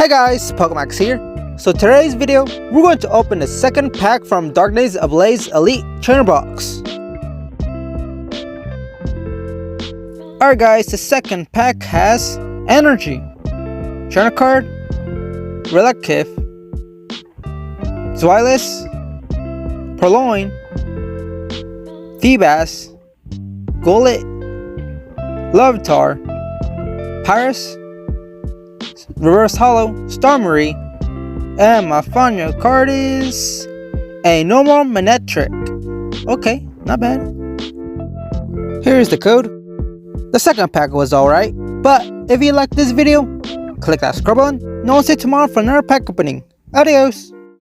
Hi guys, Pokemax here. So today's video, we're going to open the second pack from Darkness Ablaze Elite Trainer Box. Alright guys, the second pack has Energy, Trainer Card, Relictif, Zweilous, Purloin, Feebas, Golett, Larvitar, Pyrus, Reverse Hollow, Starmie, and my final card is a normal Manectric. Okay, not bad. Here's the code. The second pack was alright, but if you like this video, click that subscribe button, and I'll see you tomorrow for another pack opening. Adios!